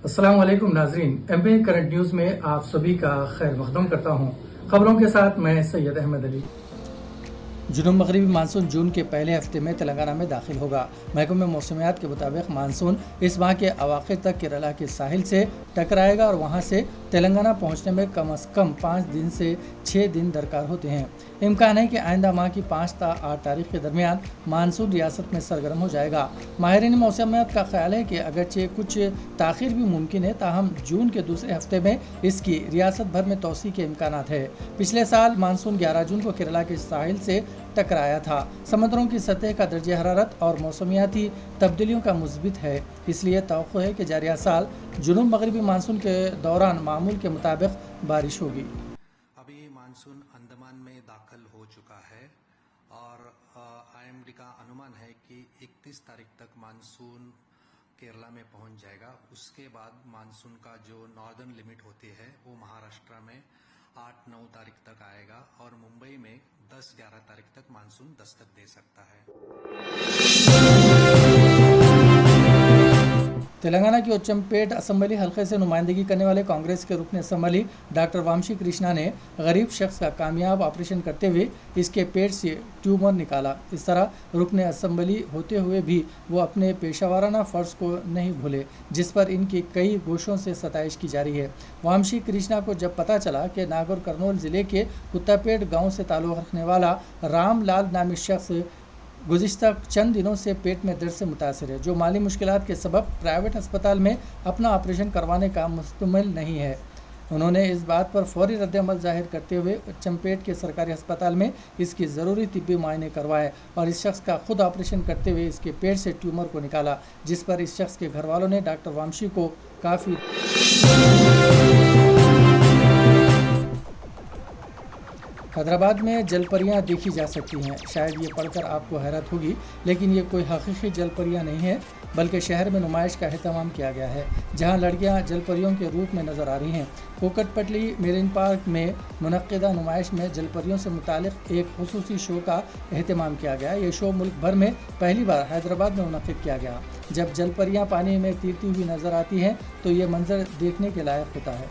अस्सलाम वालेकुम नाजरीन, एमपी करंट न्यूज में आप सभी का खैर मकदम करता हूं। खबरों के साथ मैं सैयद अहमद अली। जुनूब मगरबी मानसून जून के पहले हफ्ते में तेलंगाना में दाखिल होगा। महकमे मौसमियात के मुताबिक मानसून इस माह के अवाखिर तक केरला के साहिल से टकराएगा और वहां से तेलंगाना पहुंचने में कम से कम 5 दिन से 6 दिन दरकार होते हैं। इम्कान है कि आइंदा माह की 5 से 8 तारीख के दरमियान मानसून रियासत में सरगर्म हो जाएगा। माहिरीन मौसमियात का ख्याल है कि अगरचे कुछ ताखिर भी मुमकिन है, ताहम जून के दूसरे हफ्ते में इसकी रियासत भर में तोसी के इम्कान है। पिछले साल मानसून 11 जून को केरला के साहिल से टकराया था। समुद्रों की सतह का दर्जे हरारत और मौसमियाती तब्दीलियों का मुस्बित है, इसलिए तवक्को है कि जारिया साल जुनूब मगरबी मानसून के दौरान मामूल के मुताबिक बारिश होगी। अभी मानसून अंडमान में दाखिल हो चुका है और आईएमडी का अनुमान है कि 31 तारीख तक मानसून केरला में पहुंच जाएगा। उसके बाद मानसून का जो नॉर्दर्न लिमिट होती है वो महाराष्ट्र में 8-9 तारीख तक आएगा और मुंबई में 10-11 तारीख तक मानसून दस्तक दे सकता है। तेलंगाना की उच्चमपेट असम्बली हल्के से नुमाइंदगी करने वाले कांग्रेस के रुकन असम्बली डॉक्टर वामशी कृष्णा ने गरीब शख्स का कामयाब ऑपरेशन करते हुए इसके पेट से ट्यूमर निकाला। इस तरह रुकन असम्बली होते हुए भी वो अपने पेशावराना फ़र्ज को नहीं भूले, जिस पर इनकी कई गोशों से सताइश की जा रही है। वामशी कृष्णा को जब पता चला कि नागौर करनौल ज़िले के कुत्तापेट गाँव से ताल्लुक़ रखने वाला रामलाल नामी शख्स गुज़िश्ता चंद दिनों से पेट में दर्द से मुतासर है, जो माली मुश्किलात के सबब प्राइवेट अस्पताल में अपना ऑपरेशन करवाने का मुस्तमिल नहीं है। उन्होंने इस बात पर फौरी रद्द-ए-अमल जाहिर करते हुए चंपेट के सरकारी अस्पताल में इसकी ज़रूरी तिब्बी मुआयने करवाए और इस शख्स का खुद ऑपरेशन करते हुए इसके पेट से ट्यूमर को निकाला, जिस पर इस शख्स के घर वालों ने डॉक्टर वामशी को काफ़ी हैदराबाद में जलपरियाँ देखी जा सकती हैं। शायद ये पढ़कर आपको हैरत होगी, लेकिन ये कोई हकीकी जलपरियाँ नहीं है, बल्कि शहर में नुमाइश का एहतमाम किया गया है, जहां लड़कियां जलपरियों के रूप में नज़र आ रही हैं। कोकटपल्ली मेरीन पार्क में मुनक्किदा नुमाइश में जलपरियों से मुतालिक एक खुसूसी शो का एहतमाम किया गया। ये शो मुल्क भर में पहली बार हैदराबाद में मुनक्किद किया गया। जब जलपरियाँ पानी में तैरती हुई नज़र आती हैं तो ये मंजर देखने के लायक होता है।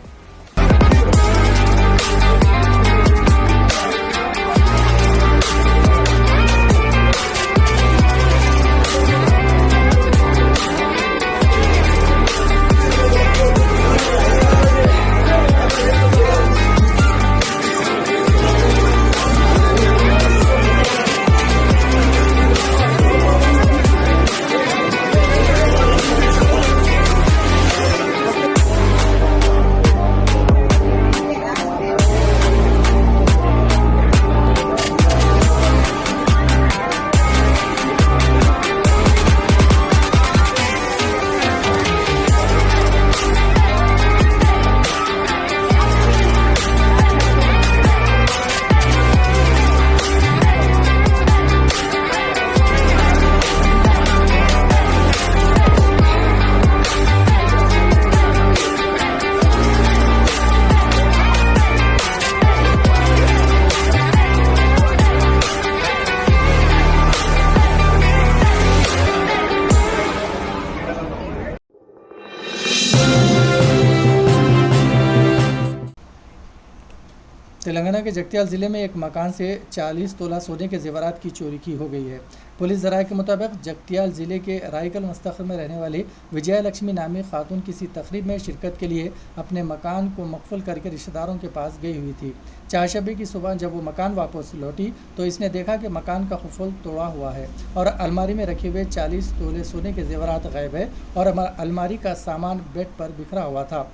तेलंगाना के जगत्याल ज़िले में एक मकान से 40 तोला सोने के जेवरात की चोरी की हो गई है। पुलिस ज़राए के मुताबिक जगत्याल ज़िले के रायकल मुस्तखर में रहने वाली विजया लक्ष्मी नामी खातून किसी तकरीब में शिरकत के लिए अपने मकान को मकफूल करके रिश्तेदारों के पास गई हुई थी। चारशबे की सुबह जब वो मकान वापस लौटी तो इसने देखा कि मकान का कुफल तोड़ा हुआ है और अलमारी में रखे हुए 40 तोले सोने के जेवरात गायब है और अलमारी का सामान बेड पर बिखरा हुआ था।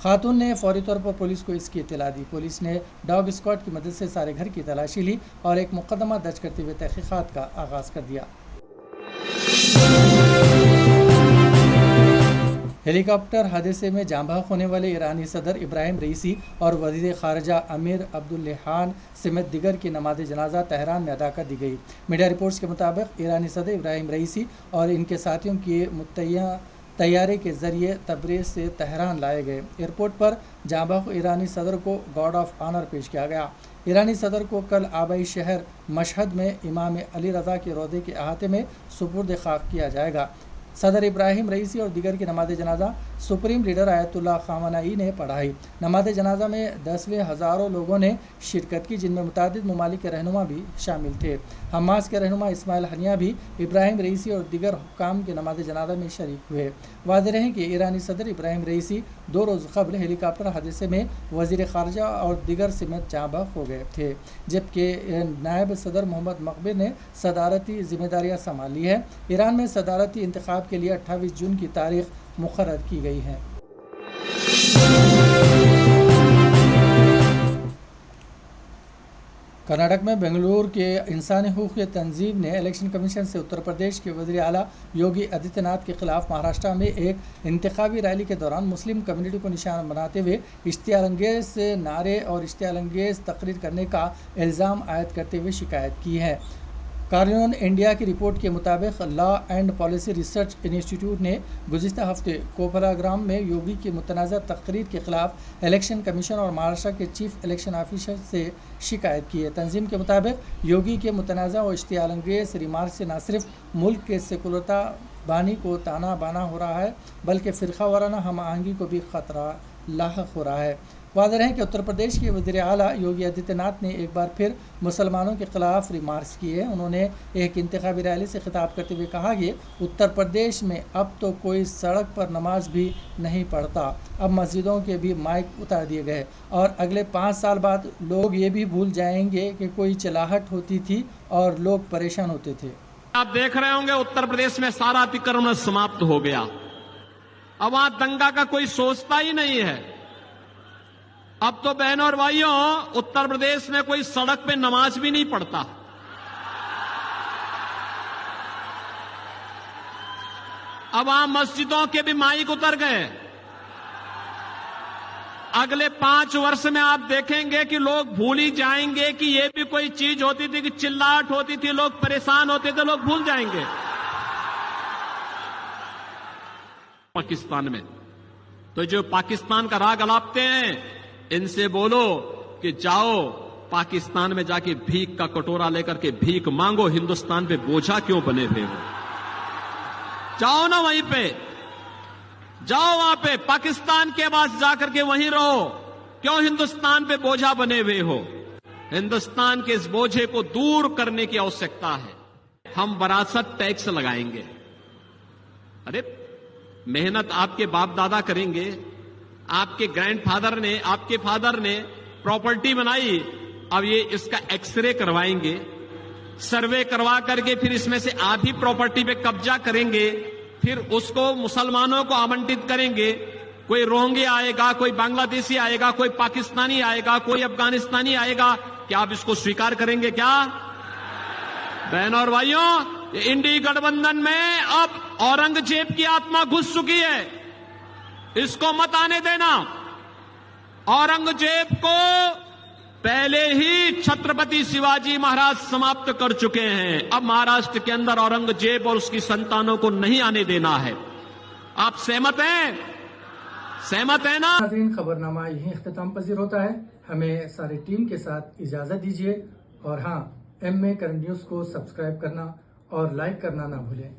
खातून ने फौरी तौर पर पुलिस को इसकी इत्तला दी। पुलिस ने डॉग स्क्वाड की मदद से सारे घर की तलाशी ली और एक मुकदमा दर्ज करते हुए तहकीकात का आगाज़ कर दिया। हेलीकॉप्टर हादसे में जाँ बहक होने वाले ईरानी सदर इब्राहिम रईसी और वज़ीर ख़ारजा अमीर अब्दुल्लेहान समेत दिगर की नमाज जनाजा तेहरान में अदा कर दी गई। मीडिया रिपोर्ट्स के मुताबिक ईरानी सदर इब्राहिम रईसी और इनके साथियों की मुतय्या तैयारी के ज़रिए तबरेज़ से तेहरान लाए गए। एयरपोर्ट पर जाँ बहक ईरानी सदर को गार्ड ऑफ ऑनर पेश किया गया। ईरानी सदर को कल आबाई शहर मशहद में इमाम अली रज़ा के रोज़े के अहाते में सुपुर्द खाक किया जाएगा। सदर इब्राहिम रईसी और दीगर की नमाज जनाजा सुप्रीम लीडर आयतुल्लाह खामनाई ने पढ़ाई। नमाज जनाजा में 10वें हज़ारों लोगों ने शिरकत की, जिनमें मुतादिद ममालिक के रहनुमा भी शामिल थे। हमास के रहनुमा इस्माइल हनिया भी इब्राहिम रईसी और दीगर हुक्काम के नमाज जनाजा में शरीक हुए। वाज़ेह है कि ईरानी सदर इब्राहिम रईसी 2 रोज़ कबल हेलीकॉप्टर हादसे में वज़ीर ख़ारजा और दीगर समेत जाँ बहक हो गए थे, जबकि नायब सदर मोहम्मद मकबिर ने सदारती जिम्मेदारियाँ संभाल ली है। ईरान में सदारती इंतखाब के लिए 28 जून की तारीख मुकर्रर की गई है। कर्नाटक में बेंगलुरु के इंसानी हुकूक़ की तंजीम ने इलेक्शन कमीशन से उत्तर प्रदेश के वज़ीर आला योगी आदित्यनाथ के खिलाफ महाराष्ट्र में एक इंतखाबी रैली के दौरान मुस्लिम कम्युनिटी को निशाना बनाते हुए इश्तियारअंगेज़ नारे और इश्तियारअंगेज़ तकरीर करने का इल्ज़ाम आयद करते हुए शिकायत की है। कार्नियन इंडिया की रिपोर्ट के मुताबिक law and policy research institute ने गुज़िश्ता हफ्ते कोपराग्राम में योगी की मुतनाज़ा तकरीर के खिलाफ इलेक्शन कमीशन और महाराष्ट्र के चीफ इलेक्शन ऑफिसर से शिकायत की है। तंजीम के मुताबिक योगी के मुतनाज़ा और इश्तियारअंगेज़ रिमार्क से न सिर्फ मुल्क के सेकुलरता बानी को ताना बाना हो रहा है, बल्कि फ़िरका वाराना हम आहंगी को भी ख़तरा लाहक हो रहा है। वाज़ेह है कि उत्तर प्रदेश के वज़ीर आला योगी आदित्यनाथ ने एक बार फिर मुसलमानों के खिलाफ रिमार्क्स किए। उन्होंने एक इंतखाबी रैली से खिताब करते हुए कहा कि उत्तर प्रदेश में अब तो कोई सड़क पर नमाज भी नहीं पढ़ता, अब मस्जिदों के भी माइक उतार दिए गए और अगले 5 साल बाद लोग ये भी भूल जाएंगे कि कोई चिल्लाहट होती थी और लोग परेशान होते थे। आप देख रहे होंगे उत्तर प्रदेश में सारा अतिक्रमण समाप्त हो गया। अब वहां दंगा का कोई सोचता ही नहीं है। अब तो बहनों और भाइयों, उत्तर प्रदेश में कोई सड़क पे नमाज भी नहीं पढ़ता। अब वहां मस्जिदों के भी माइक उतर गए। अगले 5 वर्ष में आप देखेंगे कि लोग भूल ही जाएंगे कि ये भी कोई चीज होती थी, कि चिल्लाहट होती थी, लोग परेशान होते थे, लोग भूल जाएंगे। पाकिस्तान में तो जो पाकिस्तान का राग अलापते हैं, इनसे बोलो कि जाओ पाकिस्तान में जाके भीख का कटोरा लेकर के भीख मांगो, हिंदुस्तान पे बोझा क्यों बने हुए हो? जाओ ना वहीं पे, जाओ वहां पे पाकिस्तान के पास जाकर के वहीं रहो। क्यों हिंदुस्तान पे बोझा बने हुए हो? हिंदुस्तान के इस बोझे को दूर करने की आवश्यकता है। हम विरासत टैक्स लगाएंगे। अरे मेहनत आपके बाप दादा करेंगे, आपके ग्रैंडफादर ने, आपके फादर ने प्रॉपर्टी बनाई, अब ये इसका एक्सरे करवाएंगे, सर्वे करवा करके फिर इसमें से आधी प्रॉपर्टी पे कब्जा करेंगे, फिर उसको मुसलमानों को आवंटित करेंगे। कोई रोहिंग्या आएगा, कोई बांग्लादेशी आएगा, कोई पाकिस्तानी आएगा, कोई अफगानिस्तानी आएगा, क्या आप इसको स्वीकार करेंगे? क्या बहनों और भाइयों, इंडी गठबंधन में अब औरंगजेब की आत्मा घुस चुकी है, इसको मत आने देना। औरंगजेब को पहले ही छत्रपति शिवाजी महाराज समाप्त कर चुके हैं। अब महाराष्ट्र के अंदर औरंगजेब और उसकी संतानों को नहीं आने देना है। आप सहमत हैं? सहमत है ना? नाज़रीन, खबरनामा यहीं इख्तिताम पजीर होता है। हमें सारी टीम के साथ इजाजत दीजिए और हाँ, MA करंट न्यूज को सब्सक्राइब करना और लाइक करना ना भूलें।